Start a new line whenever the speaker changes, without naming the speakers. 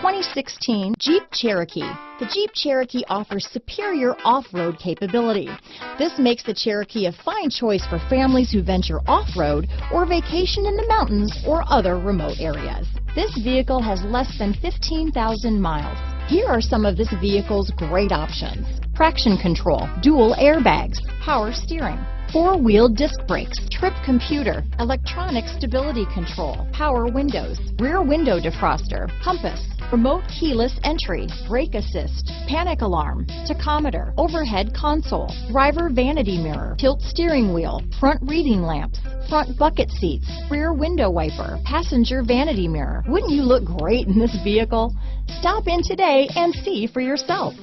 2016 Jeep Cherokee. The Jeep Cherokee offers superior off-road capability. This makes the Cherokee a fine choice for families who venture off-road or vacation in the mountains or other remote areas. This vehicle has less than 15,000 miles. Here are some of this vehicle's great options: traction control, dual airbags, power steering, four-wheel disc brakes, trip computer, electronic stability control, power windows, rear window defroster, compass, remote keyless entry, brake assist, panic alarm, tachometer, overhead console, driver vanity mirror, tilt steering wheel, front reading lamps, front bucket seats, rear window wiper, passenger vanity mirror. Wouldn't you look great in this vehicle? Stop in today and see for yourself.